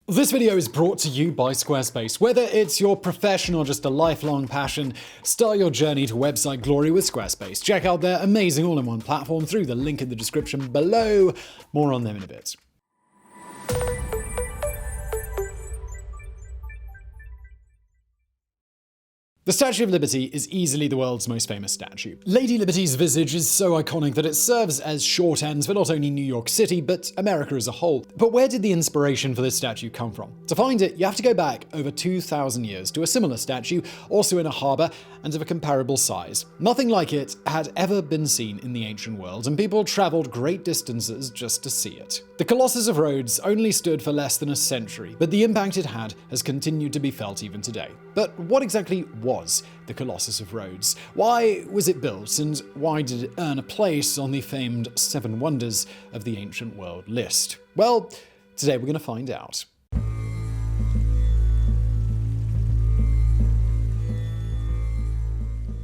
This video is brought to you by Squarespace. Whether it's your profession or just a lifelong passion, start your journey to website glory with Squarespace. Check out their amazing all-in-one platform through the link in the description below. More on them in a bit. The Statue of Liberty is easily the world's most famous statue. Lady Liberty's visage is so iconic that it serves as shorthand for not only New York City, but America as a whole. But where did the inspiration for this statue come from? To find it, you have to go back over 2,000 years to a similar statue, also in a harbour, and of a comparable size. Nothing like it had ever been seen in the ancient world, and people travelled great distances just to see it. The Colossus of Rhodes only stood for less than a century, but the impact it had has continued to be felt even today. But what exactly was the Colossus of Rhodes? Why was it built, and why did it earn a place on the famed Seven Wonders of the Ancient World list? Well, today we're going to find out.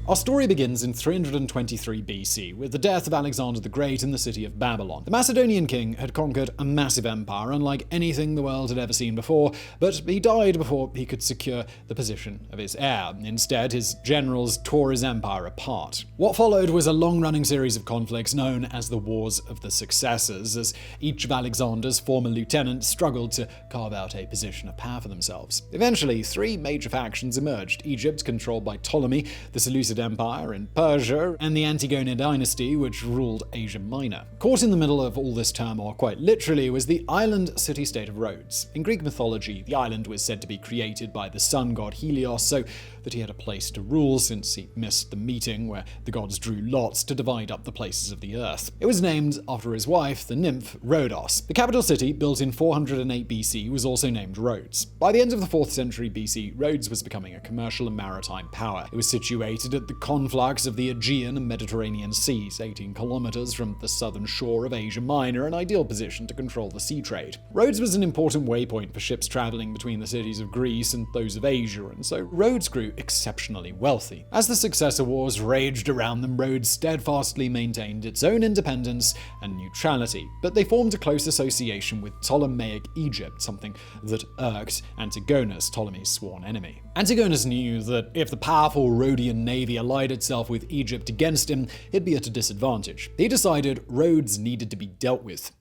Our story begins in 323 BC, with the death of Alexander the Great in the city of Babylon. The Macedonian king had conquered a massive empire, unlike anything the world had ever seen before, but he died before he could secure the position of his heir. Instead, his generals tore his empire apart. What followed was a long-running series of conflicts known as the Wars of the Successors, as each of Alexander's former lieutenants struggled to carve out a position of power for themselves. Eventually, three major factions emerged: Egypt, controlled by Ptolemy, the Seleucid Empire in Persia, and the Antigonid dynasty, which ruled Asia Minor. Caught in the middle of all this turmoil, quite literally, was the island city-state of Rhodes. In Greek mythology, the island was said to be created by the sun god Helios, so that he had a place to rule since he missed the meeting where the gods drew lots to divide up the places of the earth. It was named after his wife, the nymph Rhodos. The capital city, built in 408 BC, was also named Rhodes. By the end of the 4th century BC, Rhodes was becoming a commercial and maritime power. It was situated at the conflux of the Aegean and Mediterranean seas, 18 kilometers from the southern shore of Asia Minor, an ideal position to control the sea trade. Rhodes was an important waypoint for ships traveling between the cities of Greece and those of Asia, and so Rhodes grew exceptionally wealthy. As the Successor Wars raged around them, Rhodes steadfastly maintained its own independence and neutrality, but they formed a close association with Ptolemaic Egypt, something that irked Antigonus, Ptolemy's sworn enemy. Antigonus knew that if the powerful Rhodian navy allied itself with Egypt against him, he'd be at a disadvantage. He decided Rhodes needed to be dealt with.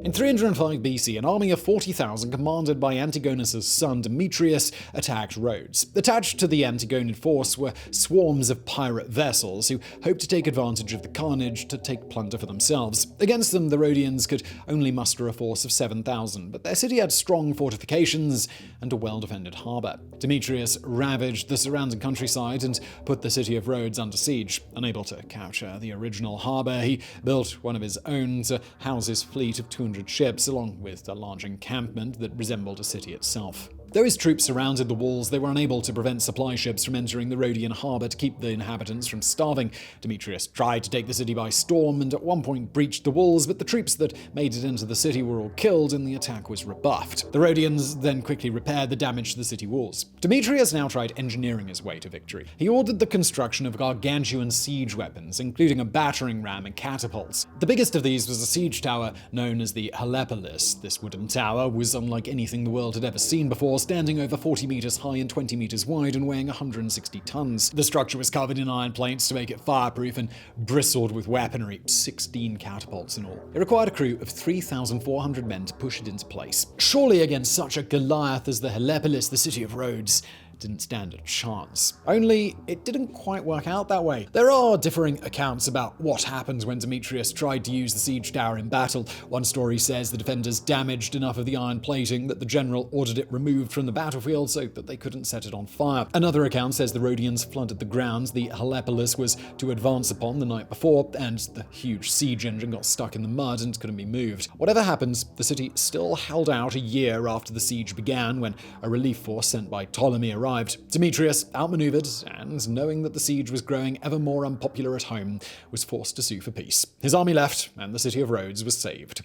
In 305 BC, an army of 40,000 commanded by Antigonus' son Demetrius attacked Rhodes. Attached to the Antigonid force were swarms of pirate vessels who hoped to take advantage of the carnage to take plunder for themselves. Against them, the Rhodians could only muster a force of 7,000, but their city had strong fortifications and a well-defended harbour. Demetrius ravaged the surrounding countryside and put the city of Rhodes under siege. Unable to capture the original harbour, he built one of his own to house his fleet of 200 ships, along with a large encampment that resembled a city itself. Though his troops surrounded the walls, they were unable to prevent supply ships from entering the Rhodian harbour to keep the inhabitants from starving. Demetrius tried to take the city by storm and at one point breached the walls, but the troops that made it into the city were all killed and the attack was rebuffed. The Rhodians then quickly repaired the damage to the city walls. Demetrius now tried engineering his way to victory. He ordered the construction of gargantuan siege weapons, including a battering ram and catapults. The biggest of these was a siege tower known as the Helepolis. This wooden tower was unlike anything the world had ever seen before, standing over 40 meters high and 20 meters wide and weighing 160 tons. The structure was covered in iron plates to make it fireproof and bristled with weaponry, 16 catapults in all. It required a crew of 3,400 men to push it into place. Surely against such a Goliath as the Helepolis, the city of Rhodes didn't stand a chance. Only, it didn't quite work out that way. There are differing accounts about what happened when Demetrius tried to use the siege tower in battle. One story says the defenders damaged enough of the iron plating that the general ordered it removed from the battlefield so that they couldn't set it on fire. Another account says the Rhodians flooded the grounds the Helepolis was to advance upon the night before, and the huge siege engine got stuck in the mud and couldn't be moved. Whatever happens, the city still held out a year after the siege began, when a relief force sent by Ptolemy arrived. Demetrius, outmaneuvered and knowing that the siege was growing ever more unpopular at home, was forced to sue for peace. His army left, and the city of Rhodes was saved.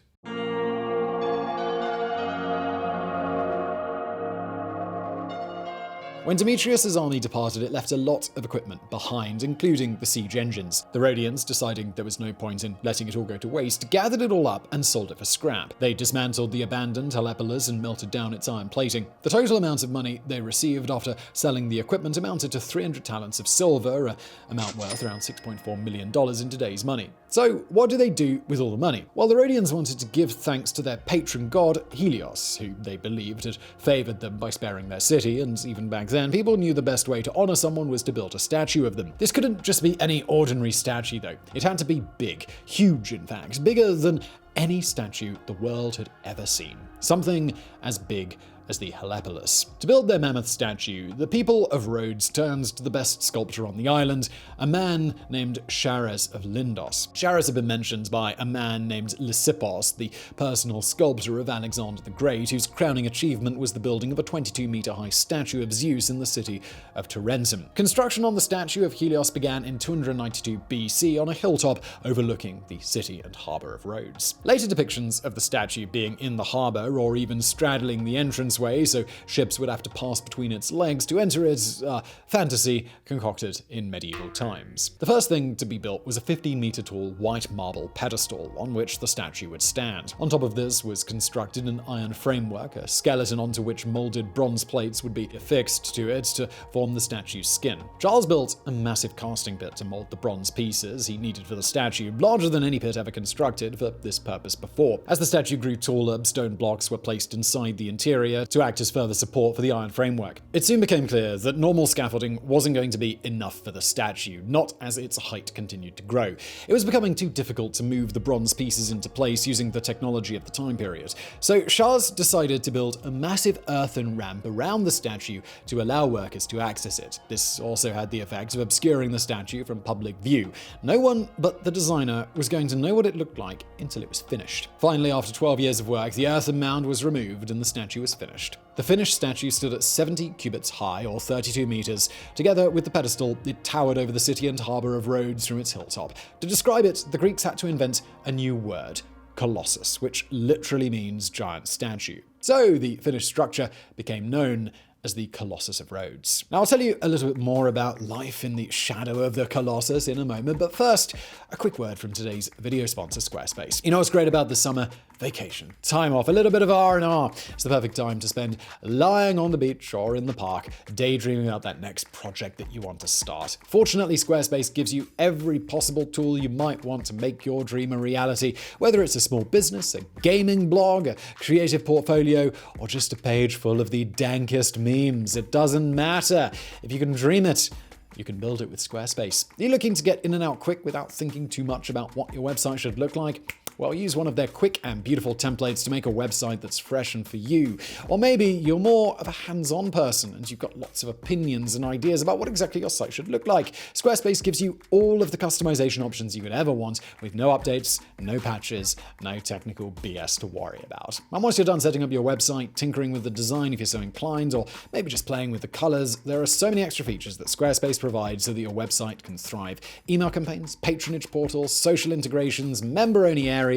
When Demetrius' army departed, it left a lot of equipment behind, including the siege engines. The Rhodians, deciding there was no point in letting it all go to waste, gathered it all up and sold it for scrap. They dismantled the abandoned Helepolis and melted down its iron plating. The total amount of money they received after selling the equipment amounted to 300 talents of silver, an amount worth around $6.4 million in today's money. So, what do they do with all the money? Well, the Rhodians wanted to give thanks to their patron god, Helios, who they believed had favored them by sparing their city, and even back then, people knew the best way to honor someone was to build a statue of them. This couldn't just be any ordinary statue, though. It had to be big, huge in fact, bigger than any statue the world had ever seen. Something as big as the Helepolis. To build their mammoth statue, the people of Rhodes turned to the best sculptor on the island, a man named Chares of Lindos. Chares had been mentioned by a man named Lysippos, the personal sculptor of Alexander the Great, whose crowning achievement was the building of a 22-meter-high statue of Zeus in the city of Tarentum. Construction on the statue of Helios began in 292 BC on a hilltop overlooking the city and harbor of Rhodes. Later depictions of the statue being in the harbor or even straddling the entranceway so ships would have to pass between its legs to enter it, fantasy concocted in medieval times. The first thing to be built was a 15-meter tall white marble pedestal on which the statue would stand. On top of this was constructed an iron framework, a skeleton onto which molded bronze plates would be affixed to it to form the statue's skin. Charles built a massive casting pit to mold the bronze pieces he needed for the statue, larger than any pit ever constructed for this purpose before. As the statue grew taller, stone blocks were placed inside the interior to act as further support for the iron framework. It soon became clear that normal scaffolding wasn't going to be enough for the statue, not as its height continued to grow. It was becoming too difficult to move the bronze pieces into place using the technology of the time period. So Charles decided to build a massive earthen ramp around the statue to allow workers to access it. This also had the effect of obscuring the statue from public view. No one but the designer was going to know what it looked like until it was finished. Finally, after 12 years of work, the earthen mound was removed and the statue was finished. The finished statue stood at 70 cubits high, or 32 meters. Together with the pedestal, it towered over the city and harbor of Rhodes from its hilltop. To describe it, the Greeks had to invent a new word, Colossus, which literally means giant statue. So the finished structure became known as the Colossus of Rhodes. Now, I'll tell you a little bit more about life in the shadow of the Colossus in a moment, but first, a quick word from today's video sponsor, Squarespace. You know what's great about the summer? Vacation. Time off, a little bit of R&R. It's the perfect time to spend lying on the beach or in the park, daydreaming about that next project that you want to start. Fortunately, Squarespace gives you every possible tool you might want to make your dream a reality, whether it's a small business, a gaming blog, a creative portfolio, or just a page full of the dankest memes. It doesn't matter. If you can dream it, you can build it with Squarespace. Are you looking to get in and out quick without thinking too much about what your website should look like? Well, use one of their quick and beautiful templates to make a website that's fresh and for you. Or maybe you're more of a hands-on person and you've got lots of opinions and ideas about what exactly your site should look like. Squarespace gives you all of the customization options you could ever want, with no updates, no patches, no technical BS to worry about. And once you're done setting up your website, tinkering with the design if you're so inclined, or maybe just playing with the colors, there are so many extra features that Squarespace provides so that your website can thrive. Email campaigns, patronage portals, social integrations, member-only areas,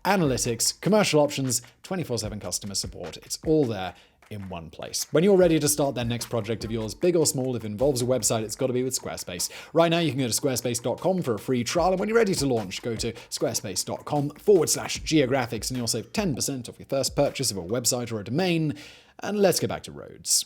analytics, commercial options, 24/7 customer support. It's all there in one place. When you're ready to start that next project of yours, big or small, if it involves a website, it's got to be with Squarespace. Right now, you can go to squarespace.com for a free trial, and when you're ready to launch, go to squarespace.com/geographics, and you'll save 10% off your first purchase of a website or a domain. And let's get back to Rhodes.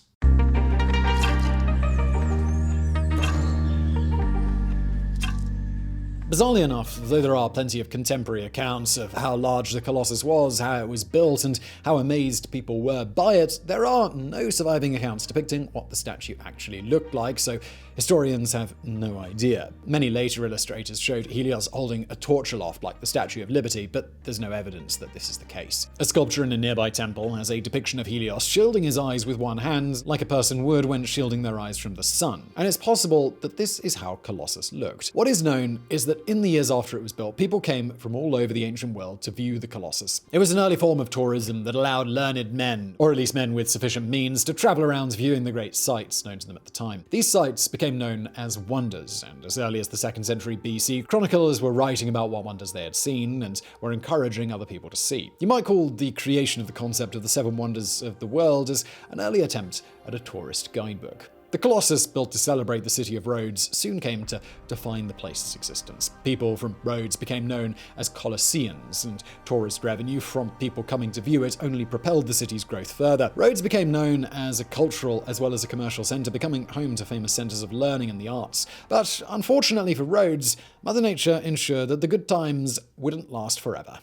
Bizarrely enough, though there are plenty of contemporary accounts of how large the Colossus was, how it was built, and how amazed people were by it, there are no surviving accounts depicting what the statue actually looked like, so historians have no idea. Many later illustrators showed Helios holding a torch aloft like the Statue of Liberty, but there's no evidence that this is the case. A sculpture in a nearby temple has a depiction of Helios shielding his eyes with one hand, like a person would when shielding their eyes from the sun. And it's possible that this is how Colossus looked. What is known is that in the years after it was built, people came from all over the ancient world to view the Colossus. It was an early form of tourism that allowed learned men, or at least men with sufficient means, to travel around viewing the great sights known to them at the time. These sights became became known as wonders, and as early as the 2nd century BC, chroniclers were writing about what wonders they had seen and were encouraging other people to see. You might call the creation of the concept of the 7 wonders of the world as an early attempt at a tourist guidebook. The Colossus, built to celebrate the city of Rhodes, soon came to define the place's existence. People from Rhodes became known as Colosseans, and tourist revenue from people coming to view it only propelled the city's growth further. Rhodes became known as a cultural as well as a commercial center, becoming home to famous centers of learning and the arts. But unfortunately for Rhodes, Mother Nature ensured that the good times wouldn't last forever.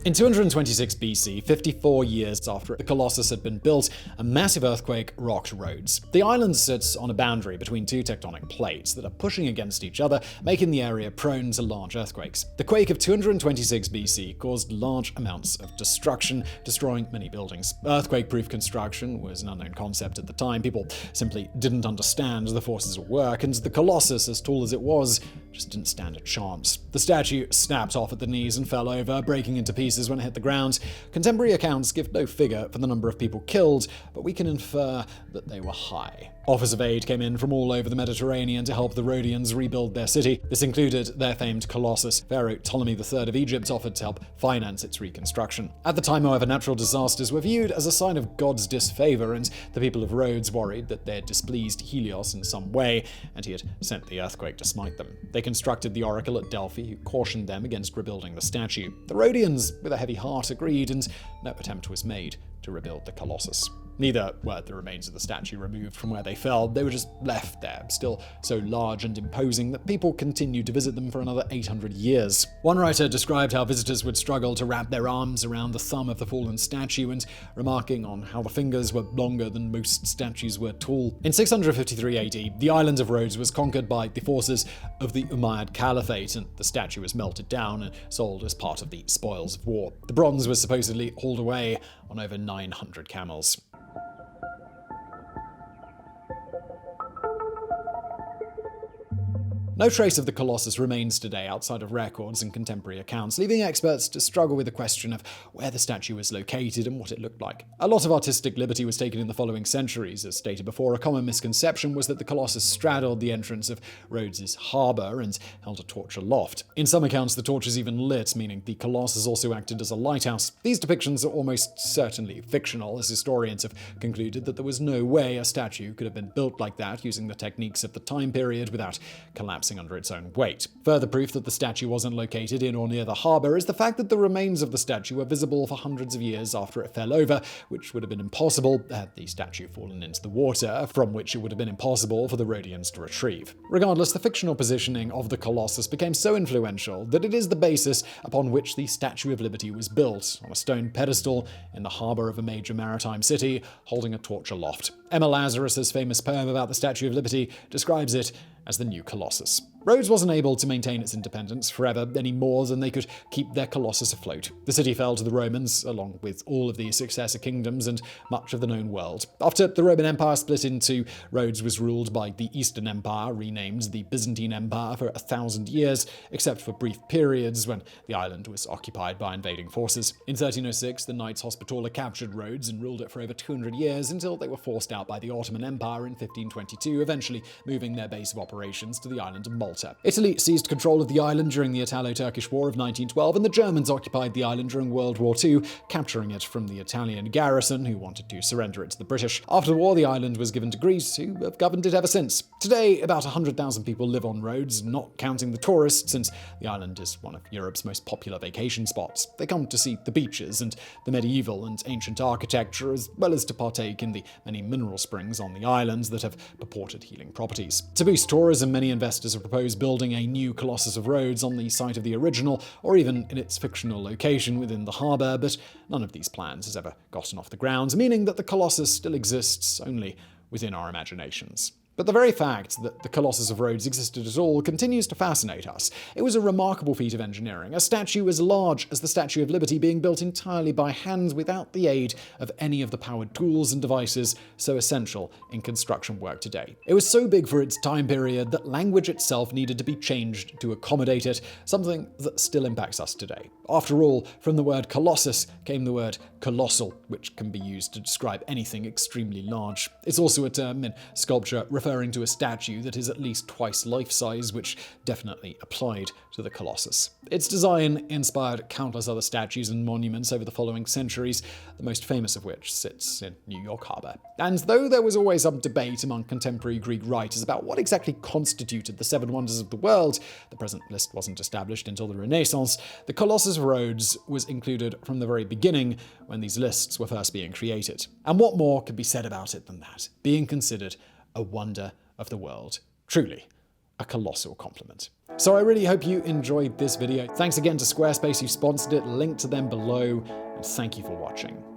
In 226 BC, 54 years after the Colossus had been built, a massive earthquake rocked Rhodes. The island sits on a boundary between 2 tectonic plates that are pushing against each other, making the area prone to large earthquakes. The quake of 226 BC caused large amounts of destruction, destroying many buildings. Earthquake-proof construction was an unknown concept at the time. People simply didn't understand the forces at work, and the Colossus, as tall as it was, just didn't stand a chance. The statue snapped off at the knees and fell over, breaking into pieces when it hit the ground. Contemporary accounts give no figure for the number of people killed, but we can infer that they were high. Offers of aid came in from all over the Mediterranean to help the Rhodians rebuild their city. This included their famed Colossus. Pharaoh Ptolemy III of Egypt offered to help finance its reconstruction. At the time, however, natural disasters were viewed as a sign of God's disfavor, and the people of Rhodes worried that they had displeased Helios in some way, and he had sent the earthquake to smite them. They constructed the oracle at Delphi, who cautioned them against rebuilding the statue. The Rhodians, with a heavy heart, agreed, and no attempt was made to rebuild the Colossus. Neither were the remains of the statue removed from where they fell. They were just left there, still so large and imposing that people continued to visit them for another 800 years. One writer described how visitors would struggle to wrap their arms around the thumb of the fallen statue, and remarking on how the fingers were longer than most statues were tall. In 653 AD, the island of Rhodes was conquered by the forces of the Umayyad Caliphate, and the statue was melted down and sold as part of the spoils of war. The bronze was supposedly hauled away on over 900 camels. No trace of the Colossus remains today outside of records and contemporary accounts, leaving experts to struggle with the question of where the statue was located and what it looked like. A lot of artistic liberty was taken in the following centuries. As stated before, a common misconception was that the Colossus straddled the entrance of Rhodes' harbour and held a torch aloft. In some accounts, the torch is even lit, meaning the Colossus also acted as a lighthouse. These depictions are almost certainly fictional, as historians have concluded that there was no way a statue could have been built like that using the techniques of the time period without collapsing under its own weight. Further proof that the statue wasn't located in or near the harbour is the fact that the remains of the statue were visible for hundreds of years after it fell over, which would have been impossible had the statue fallen into the water, from which it would have been impossible for the Rhodians to retrieve. Regardless, the fictional positioning of the Colossus became so influential that it is the basis upon which the Statue of Liberty was built, on a stone pedestal in the harbour of a major maritime city, holding a torch aloft. Emma Lazarus' famous poem about the Statue of Liberty describes it as the new Colossus. Rhodes wasn't able to maintain its independence forever any more than they could keep their Colossus afloat. The city fell to the Romans, along with all of the successor kingdoms and much of the known world. After the Roman Empire split in two, Rhodes was ruled by the Eastern Empire, renamed the Byzantine Empire, for 1,000 years, except for brief periods when the island was occupied by invading forces. In 1306, the Knights Hospitaller captured Rhodes and ruled it for over 200 years until they were forced out by the Ottoman Empire in 1522, eventually moving their base of operations to the island of Malta. Italy seized control of the island during the Italo-Turkish War of 1912, and the Germans occupied the island during World War II, capturing it from the Italian garrison, who wanted to surrender it to the British. After the war, the island was given to Greece, who have governed it ever since. Today, about 100,000 people live on Rhodes, not counting the tourists, since the island is one of Europe's most popular vacation spots. They come to see the beaches and the medieval and ancient architecture, as well as to partake in the many mineral springs on the islands that have purported healing properties. To boost tourism, many investors have proposed building a new Colossus of Rhodes on the site of the original, or even in its fictional location within the harbour, but none of these plans has ever gotten off the ground, meaning that the Colossus still exists only within our imaginations. But the very fact that the Colossus of Rhodes existed at all continues to fascinate us. It was a remarkable feat of engineering, a statue as large as the Statue of Liberty being built entirely by hand without the aid of any of the powered tools and devices so essential in construction work today. It was so big for its time period that language itself needed to be changed to accommodate it, something that still impacts us today. After all, from the word Colossus came the word colossal, which can be used to describe anything extremely large. It's also a term in sculpture referring to a statue that is at least twice life size, which definitely applied to the Colossus. Its design inspired countless other statues and monuments over the following centuries, the most famous of which sits in New York Harbor. And though there was always some debate among contemporary Greek writers about what exactly constituted the seven wonders of the world, the present list wasn't established until the Renaissance, the Colossus of Rhodes was included from the very beginning when these lists were first being created. And what more could be said about it than that, being considered a wonder of the world. Truly, a colossal compliment. So I really hope you enjoyed this video. Thanks again to Squarespace who sponsored it, link to them below, and thank you for watching.